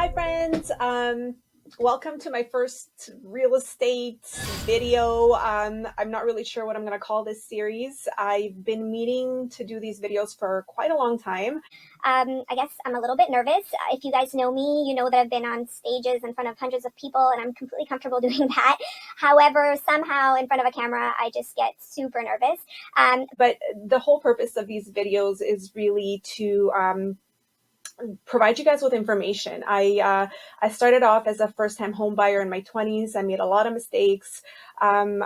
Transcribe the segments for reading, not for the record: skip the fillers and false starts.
Hi friends, welcome to my first real estate video. I'm not really sure what I'm going to call this series. I've been meaning to do these videos for quite a long time. I guess I'm a little bit nervous. If you guys know me, you know that I've been on stages in front of hundreds of people and I'm completely comfortable doing that. However, somehow in front of a camera, I just get super nervous. But the whole purpose of these videos is really to provide you guys with information. I started off as a first-time home buyer in my 20s. I made a lot of mistakes. I am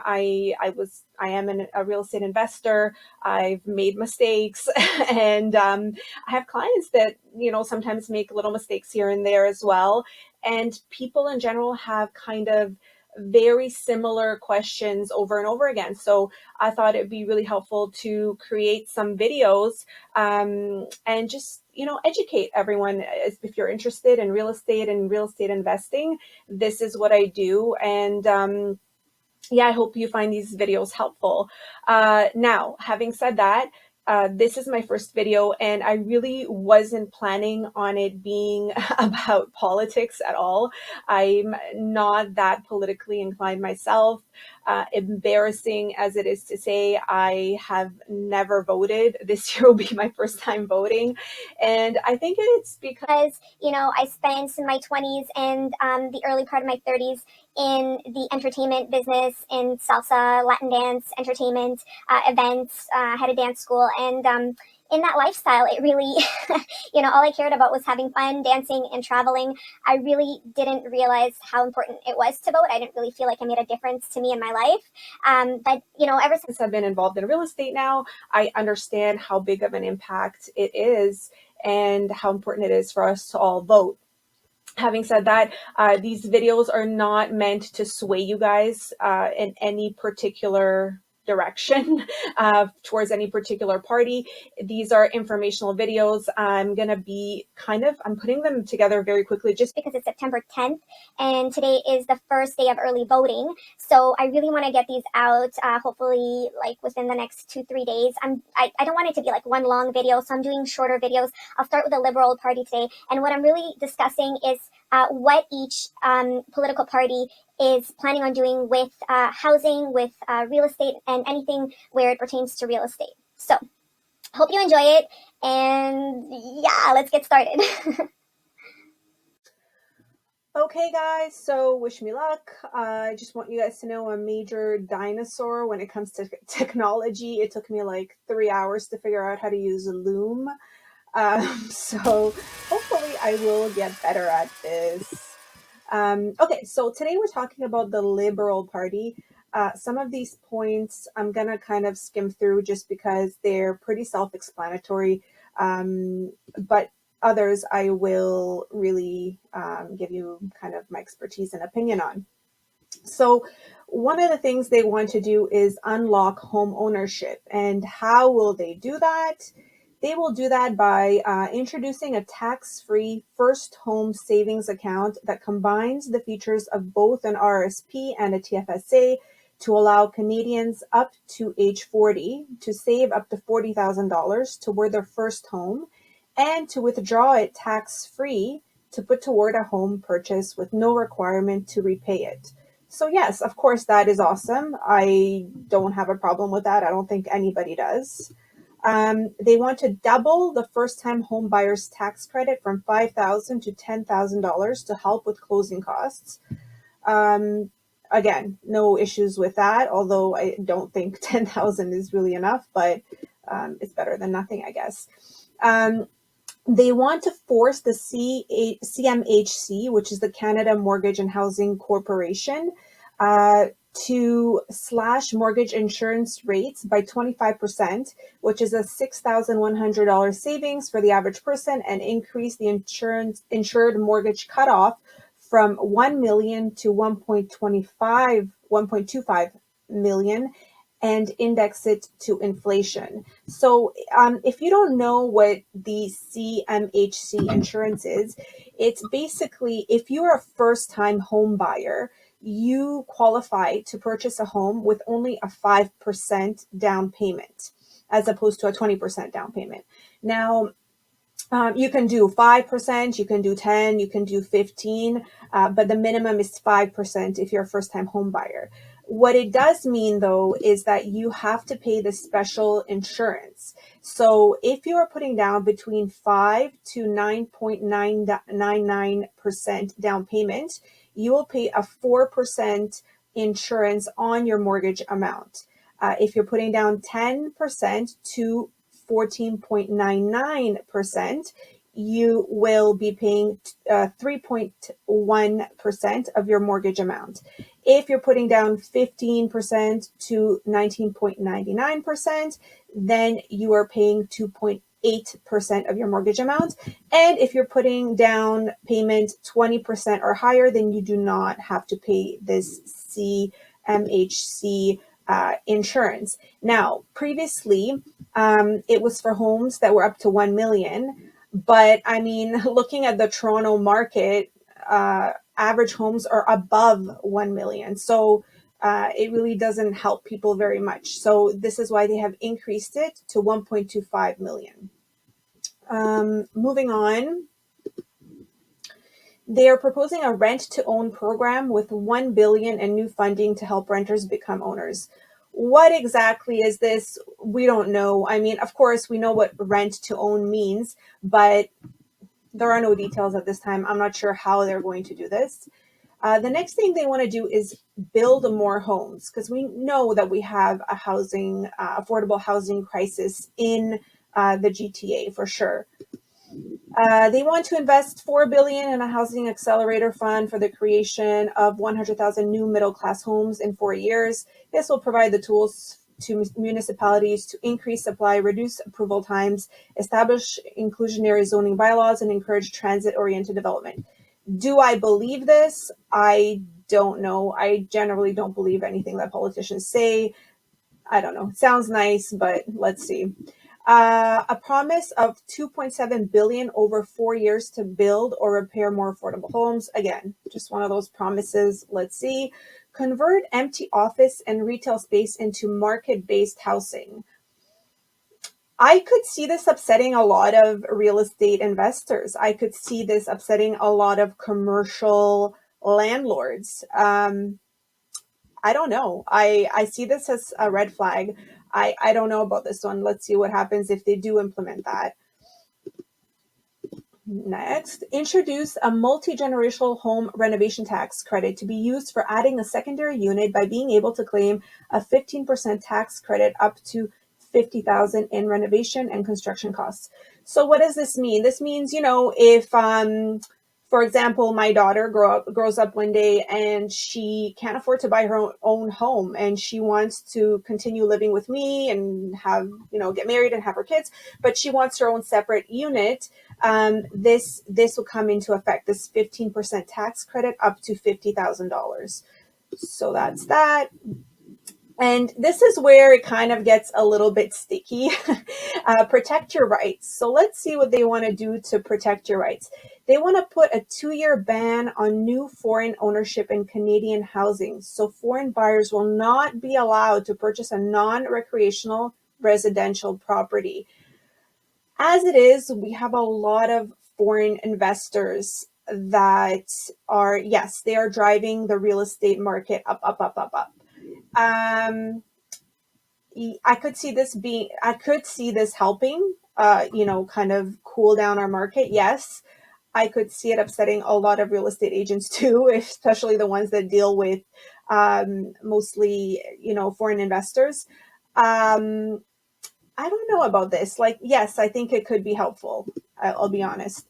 a real estate investor. I've made mistakes, and I have clients that sometimes make little mistakes here and there as well. And people in general have kind of very similar questions over and over again. So I thought it'd be really helpful to create some videos and just educate everyone. If you're interested in real estate and real estate investing, this is what I do. And yeah, I hope you find these videos helpful. Now, having said that, this is my first video, and I really wasn't planning on it being about politics at all. I'm not that politically inclined myself. Embarrassing as it is to say, I have never voted. This year will be my first time voting. And I think it's because, I spent my 20s and the early part of my 30s in the entertainment business, in salsa, Latin dance, entertainment, events, had a dance school. And in that lifestyle, it really, all I cared about was having fun, dancing, and traveling. I really didn't realize how important it was to vote. I didn't really feel like I made a difference to me in my life. But ever since I've been involved in real estate now, I understand how big of an impact it is and how important it is for us to all vote. Having said that, these videos are not meant to sway you guys in any particular direction towards any particular party. These are informational videos. I'm putting them together very quickly just because it's September 10th and today is the first day of early voting. So I really want to get these out hopefully like within the next 2-3 days. I don't want it to be like one long video, so I'm doing shorter videos. I'll start with the Liberal Party today, and what I'm really discussing is what each political party is planning on doing with housing, with real estate, and anything where it pertains to real estate. So hope you enjoy it, and yeah, let's get started. Okay, guys, so wish me luck. I just want you guys to know I'm a major dinosaur when it comes to technology. It took me like 3 hours to figure out how to use Loom. So hopefully I will get better at this. Okay, so today we're talking about the Liberal Party. Some of these points I'm going to kind of skim through just because they're pretty self-explanatory, but others I will really give you kind of my expertise and opinion on. So one of the things they want to do is unlock home ownership. And how will they do that? They will do that by introducing a tax-free first home savings account that combines the features of both an RSP and a TFSA to allow Canadians up to age 40 to save up to $40,000 toward their first home and to withdraw it tax-free to put toward a home purchase with no requirement to repay it. So yes, of course, that is awesome. I don't have a problem with that. I don't think anybody does. They want to double the first-time home buyer's tax credit from $5,000 to $10,000 to help with closing costs. Again, no issues with that, although I don't think 10,000 is really enough, but it's better than nothing, I guess. They want to force the CMHC, which is the Canada Mortgage and Housing Corporation, to slash mortgage insurance rates by 25%, which is a $6,100 savings for the average person, and increase the insured mortgage cutoff from 1 million to 1.25 million, and index it to inflation. So if you don't know what the CMHC insurance is, it's basically if you're a first-time home buyer, you qualify to purchase a home with only a 5% down payment as opposed to a 20% down payment. Now, You can do 5%, you can do 10, you can do 15, but the minimum is 5% if you're a first time home buyer. What it does mean though is that you have to pay the special insurance. So if you are putting down between 5 to 9.999% down payment, you will pay a 4% insurance on your mortgage amount. If you're putting down 10% to 14.99%, you will be paying 3.1% of your mortgage amount. If you're putting down 15% to 19.99%, then you are paying 2.8% of your mortgage amount. And if you're putting down payment 20% or higher, then you do not have to pay this CMHC insurance. Now, previously, it was for homes that were up to 1 million. But I mean, looking at the Toronto market, average homes are above 1 million. So it really doesn't help people very much. So this is why they have increased it to 1.25 million. Moving on. They are proposing a rent to own program with 1 billion in new funding to help renters become owners. What exactly is this? We don't know. I mean, of course, we know what rent to own means, but there are no details at this time. I'm not sure how they're going to do this. The next thing they want to do is build more homes, because we know that we have a affordable housing crisis in the GTA for sure. They want to invest 4 billion in a housing accelerator fund for the creation of 100,000 new middle class homes in 4 years. This will provide the tools to municipalities to increase supply, reduce approval times, establish inclusionary zoning bylaws, and encourage transit oriented development. Do I believe this? I don't know. I generally don't believe anything that politicians say. I don't know. It sounds nice, but let's see. A promise of 2.7 billion over 4 years to build or repair more affordable homes. Again, just one of those promises. Let's see. Convert empty office and retail space into market-based housing. I could see this upsetting a lot of real estate investors. I could see this upsetting a lot of commercial landlords. I don't know. I see this as a red flag. I don't know about this one. Let's see what happens if they do implement that. Next, introduce a multi-generational home renovation tax credit to be used for adding a secondary unit by being able to claim a 15% tax credit up to 50,000 in renovation and construction costs. So what does this mean? This means, if for example, my daughter grows up one day and she can't afford to buy her own home and she wants to continue living with me and get married and have her kids, but she wants her own separate unit. This will come into effect, this 15% tax credit up to $50,000. So that's that. And this is where it kind of gets a little bit sticky. Protect your rights. So let's see what they want to do to protect your rights. They want to put a 2-year ban on new foreign ownership in Canadian housing. So foreign buyers will not be allowed to purchase a non-recreational residential property. As it is, we have a lot of foreign investors that are, yes, they are driving the real estate market up, up, up, up, up. I could see this helping, kind of cool down our market. Yes, I could see it upsetting a lot of real estate agents too, especially the ones that deal with mostly, foreign investors. I don't know about this. Like, yes, I think it could be helpful. I'll be honest.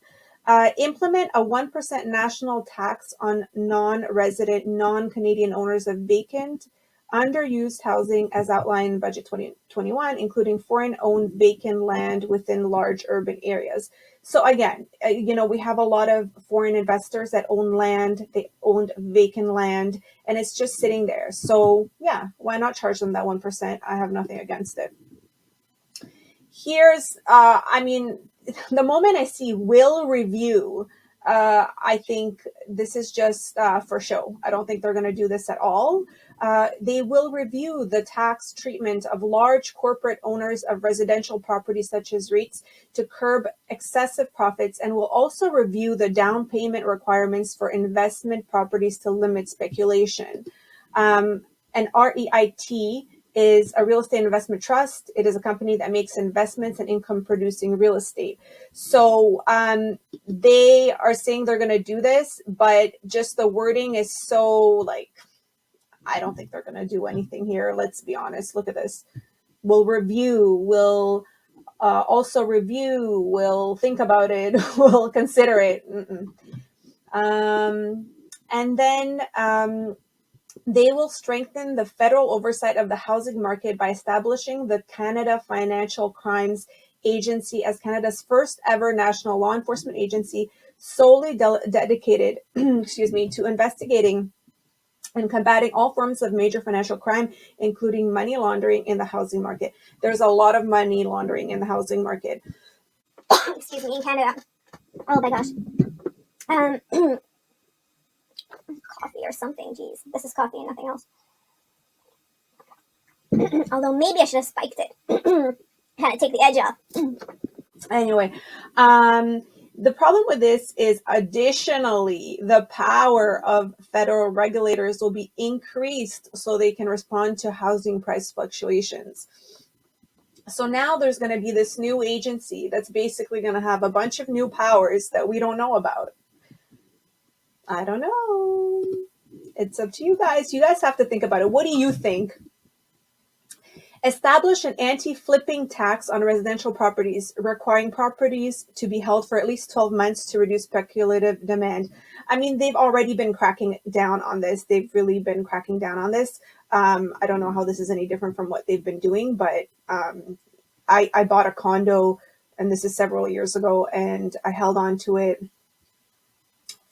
Implement a 1% national tax on non-resident, non-Canadian owners of vacant, underused housing as outlined in Budget 2021, including foreign-owned vacant land within large urban areas. So again, we have a lot of foreign investors that own land, they owned vacant land, and it's just sitting there. So yeah, why not charge them that 1%? I have nothing against it. Here's, the moment I see will review, I think this is just for show. I don't think they're going to do this at all. They will review the tax treatment of large corporate owners of residential properties such as REITs to curb excessive profits, and will also review the down payment requirements for investment properties to limit speculation. And REIT is a real estate investment trust. It is a company that makes investments in income producing real estate. So they are saying they're going to do this, but just the wording is so like, I don't think they're going to do anything here. Let's be honest. Look at this. We'll review, we'll also review, we'll think about it, we'll consider it. And then they will strengthen the federal oversight of the housing market by establishing the Canada Financial Crimes Agency as Canada's first ever national law enforcement agency solely dedicated excuse me, to investigating and combating all forms of major financial crime, including money laundering in the housing market. There's a lot of money laundering in the housing market. Excuse me, in Canada. Oh my gosh. Coffee or something. Jeez, this is coffee and nothing else. Although maybe I should have spiked it. Had to take the edge off. Anyway, the problem with this is additionally, the power of federal regulators will be increased so they can respond to housing price fluctuations. So now there's going to be this new agency that's basically going to have a bunch of new powers that we don't know about. I don't know. It's up to you guys. You guys have to think about it. What do you think? Establish an anti-flipping tax on residential properties, requiring properties to be held for at least 12 months to reduce speculative demand. I mean, they've already been cracking down on this. They've really been cracking down on this. I don't know how this is any different from what they've been doing, but I bought a condo, and this is several years ago, and I held on to it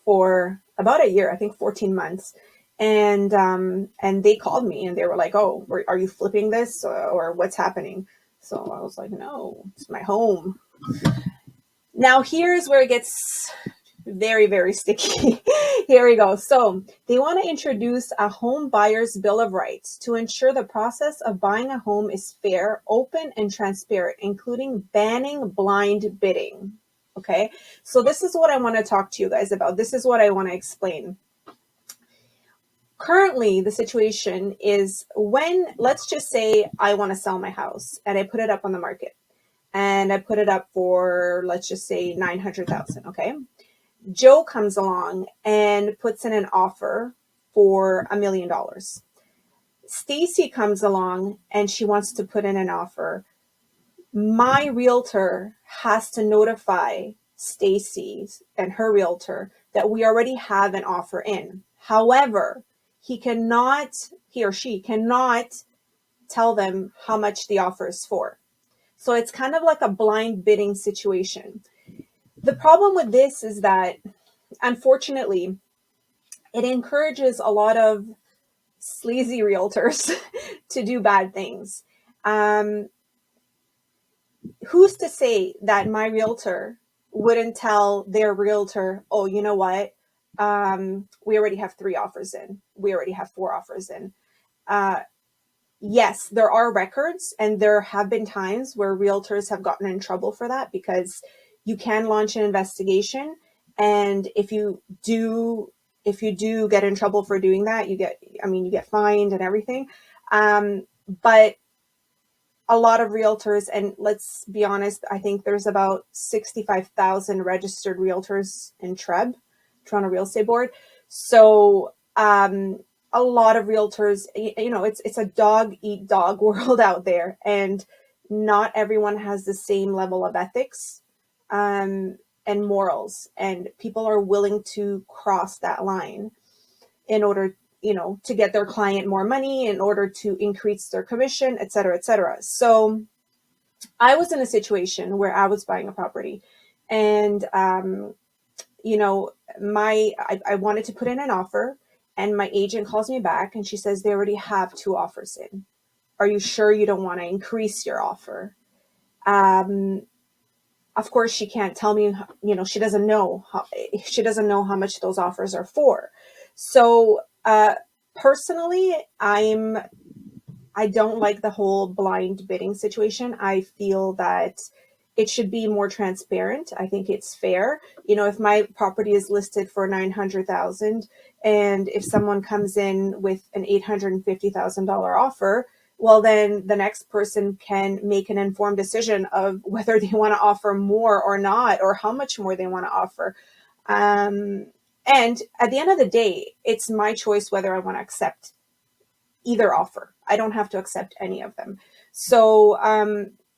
for about a year, I think 14 months. And they called me and they were like, "Oh, are you flipping this or what's happening?" So I was like, "No, it's my home." Now here's where it gets very, very sticky. Here we go. So they want to introduce a home buyer's bill of rights to ensure the process of buying a home is fair, open, and transparent, including banning blind bidding. Okay, so this is what I want to talk to you guys about. This is what I want to explain. Currently, the situation is when, let's just say I want to sell my house and I put it up on the market and I put it up for, let's just say 900,000. Okay. Joe comes along and puts in an offer for $1 million. Stacy comes along and she wants to put in an offer. My realtor has to notify Stacy and her realtor that we already have an offer in. However, he or she cannot tell them how much the offer is for. So it's kind of like a blind bidding situation. The problem with this is that, unfortunately, it encourages a lot of sleazy realtors to do bad things. Who's to say that my realtor wouldn't tell their realtor, "Oh, you know what? We already have 3 offers in. We already have 4 offers in." Yes, there are records, and there have been times where realtors have gotten in trouble for that, because you can launch an investigation, and if you do get in trouble for doing that, you get fined and everything. But a lot of realtors, and let's be honest, I think there's about 65,000 registered realtors in Toronto Real Estate Board. So a lot of realtors, it's a dog eat dog world out there, and not everyone has the same level of ethics and morals, and people are willing to cross that line in order to get their client more money, in order to increase their commission, et cetera, et cetera. So I was in a situation where I was buying a property, and I wanted to put in an offer, and my agent calls me back and she says they already have 2 offers in. Are you sure you don't want to increase your offer? Of course, she can't tell me, she doesn't know how much those offers are for. So Personally, I don't like the whole blind bidding situation. I feel that it should be more transparent. I think it's fair. You know, if my property is listed for 900,000 and if someone comes in with an $850,000 offer, well then the next person can make an informed decision of whether they want to offer more or not, or how much more they want to offer. Um, and at the end of the day, it's my choice whether I want to accept either offer. I don't have to accept any of them. So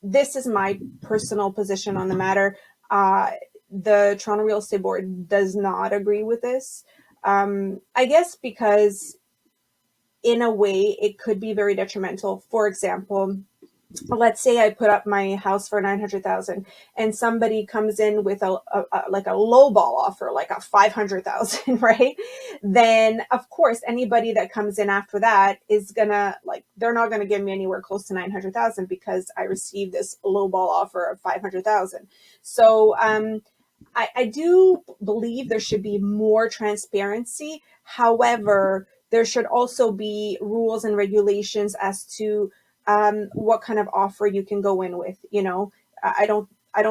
this is my personal position on the matter. The Toronto Real Estate Board does not agree with this. I guess because in a way it could be very detrimental. For example, let's say I put up my house for 900,000 and somebody comes in with like a low ball offer, like a 500,000, right? Then of course, anybody that comes in after that is gonna, like, they're not gonna give me anywhere close to 900,000 because I received this low ball offer of 500,000. So, I do believe there should be more transparency. However, there should also be rules and regulations as to what kind of offer you can go in with. You know, I don't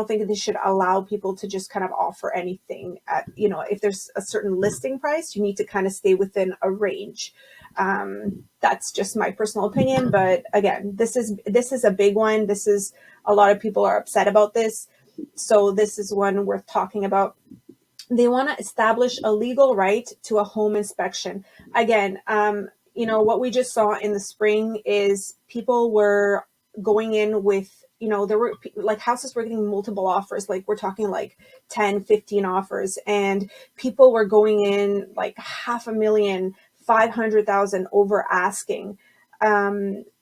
think they should allow people to just kind of offer anything. At, you know, if there's a certain listing price, you need to kind of stay within a range. That's just my personal opinion. But again, this is a big one. This is, a lot of people are upset about this. So this is one worth talking about. They want to establish a legal right to a home inspection. Again, you know, what we just saw in the spring is people were going in with, you know, there were like houses were getting multiple offers. Like we're talking like 10, 15 offers, and people were going in like 500,000, 500,000 over asking,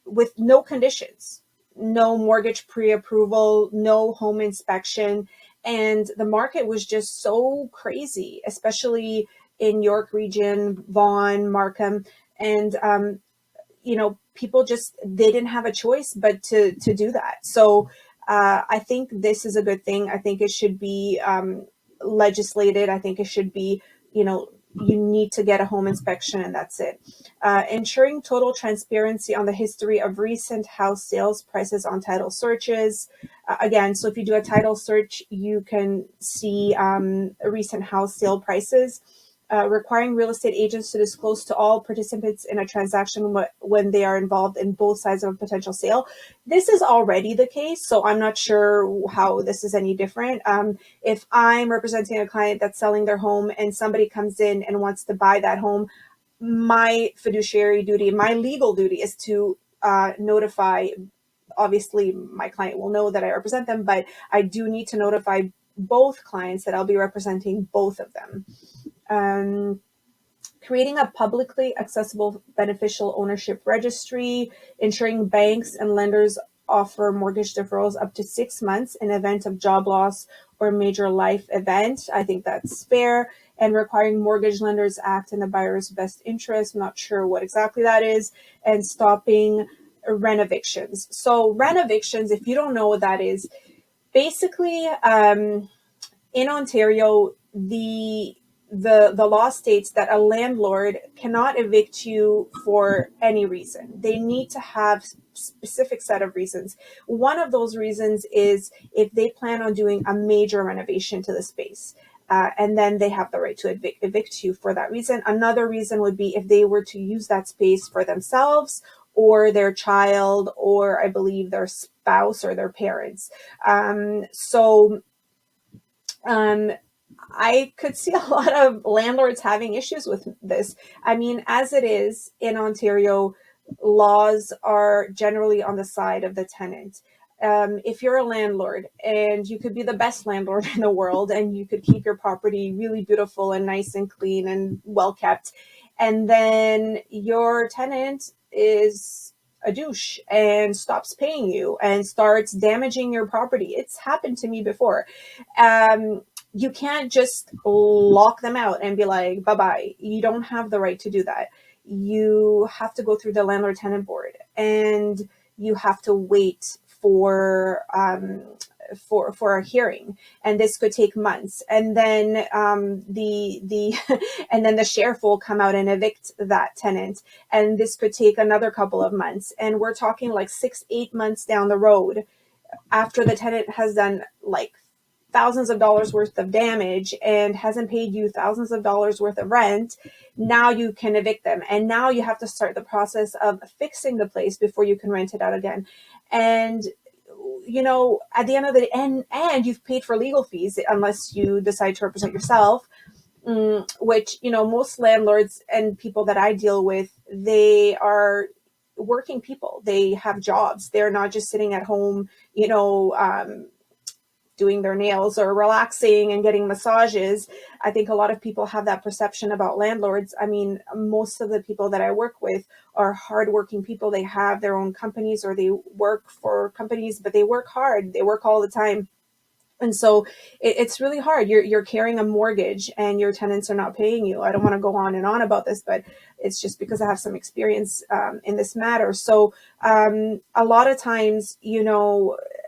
with no conditions, no mortgage pre-approval, no home inspection. And the market was just so crazy, especially in York region, Vaughan, Markham. And you know, people just, they didn't have a choice but to do that. So I think this is a good thing. I think it should be legislated. I think it should be, you know, you need to get a home inspection and that's it. Ensuring total transparency on the history of recent house sales prices on title searches. Again, so if you do a title search, you can see recent house sale prices. Requiring real estate agents to disclose to all participants in a transaction when they are involved in both sides of a potential sale. This is already the case, so I'm not sure how this is any different. If I'm representing a client that's selling their home and somebody comes in and wants to buy that home, my fiduciary duty, my legal duty is to notify. Obviously, my client will know that I represent them, but I do need to notify both clients that I'll be representing both of them. Um, Creating a publicly accessible beneficial ownership registry, ensuring banks and lenders offer mortgage deferrals up to 6 months in event of job loss or major life event. I think that's fair. And requiring mortgage lenders act in the buyer's best interest. I'm not sure what exactly that is. And stopping renovictions. So renovictions, if you don't know what that is, basically, in Ontario, the law states that a landlord cannot evict you for any reason. They need to have specific set of reasons. One of those reasons is if they plan on doing a major renovation to the space. And then they have the right to evict you for that reason. Another reason would be if they were to use that space for themselves or their child, or I believe their spouse or their parents. So I could see a lot of landlords having issues with this. I mean, as it is in Ontario, laws are generally on the side of the tenant. If you're a landlord and you could be the best landlord in the world and you could keep your property really beautiful and nice and clean and well kept, and then your tenant is a douche and stops paying you and starts damaging your property. It's happened to me before. You can't just lock them out and be like, bye bye. You don't have the right to do that. You have to go through the landlord tenant board and you have to wait for for a hearing, and this could take months, and then the and then the sheriff will come out and evict that tenant, and this could take another couple of months, and we're talking like 6-8 months down the road after the tenant has done like thousands of dollars worth of damage and hasn't paid you thousands of dollars worth of rent. Now you can evict them, and now you have to start the process of fixing the place before you can rent it out again. And at the end of the day, and you've paid for legal fees unless you decide to represent yourself, which most landlords and people that I deal with, they are working people. They have jobs. They're not just sitting at home, doing their nails or relaxing and getting massages. I think a lot of people have that perception about landlords. I mean, most of the people that I work with are hardworking people. They have their own companies or they work for companies, but they work hard. They work all the time. And so it's really hard. You're carrying a mortgage and your tenants are not paying you. I don't want to go on and on about this, but it's just because I have some experience in this matter. So a lot of times,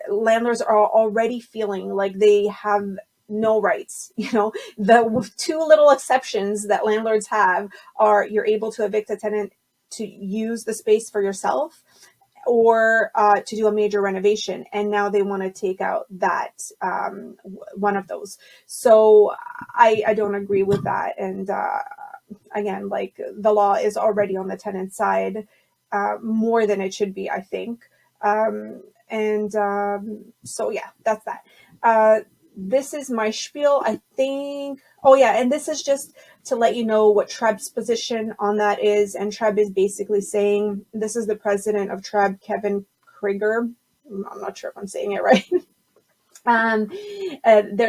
landlords are already feeling like they have no rights. The two little exceptions that landlords have are you're able to evict a tenant to use the space for yourself, or to do a major renovation, and now they want to take out that one of those. So I don't agree with that. And again, like, the law is already on the tenant side more than it should be, I think. So yeah, that's that. This is my spiel, I think. Oh yeah, and this is just to let you know what TREB's position on that is. And TREB is basically saying, this is the president of TREB, Kevin Krieger. I'm not sure if I'm saying it right.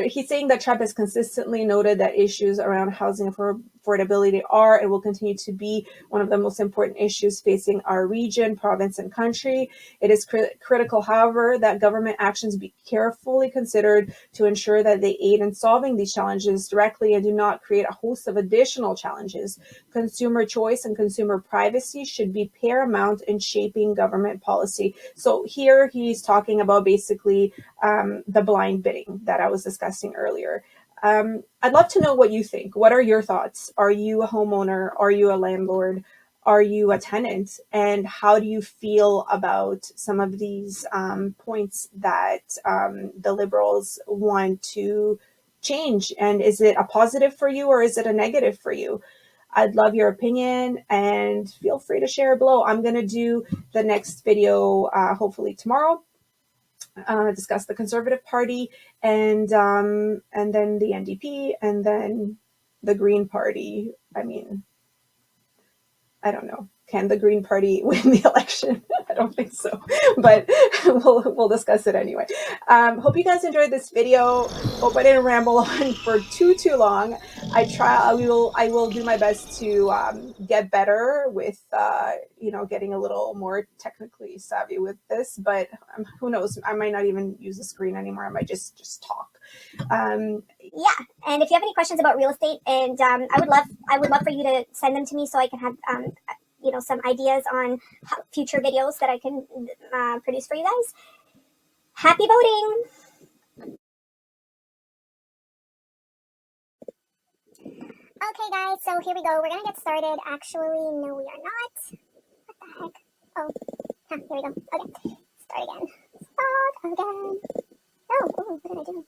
He's saying that TREB has consistently noted that issues around housing affordability are and will continue to be one of the most important issues facing our region, province, and country. It is critical, however, that government actions be carefully considered to ensure that they aid in solving these challenges directly and do not create a host of additional challenges. Consumer choice and consumer privacy should be paramount in shaping government policy. So here he's talking about basically the blind bidding that I was discussing earlier. I'd love to know what you think. What are your thoughts? Are you a homeowner? Are you a landlord? Are you a tenant? And how do you feel about some of these points that the Liberals want to change? And is it a positive for you or is it a negative for you? I'd love your opinion, and feel free to share below. I'm going to do the next video hopefully tomorrow. Discuss the Conservative Party, and then the NDP, and then the Green Party. I mean, I don't know. Can the Green Party win the election? I don't think so, but we'll discuss it anyway. Hope you guys enjoyed this video. Hope I didn't ramble on for too long. I will do my best to get better with getting a little more technically savvy with this. But who knows? I might not even use the screen anymore. I might just talk. Yeah, and if you have any questions about real estate, and I would love for you to send them to me so I can have some ideas on future videos that I can produce for you guys. Happy voting! Okay, guys, so here we go. We're gonna get started. Actually, no, we are not. What the heck? Oh, here we go. Okay, start again. Start again. Oh, what did I do?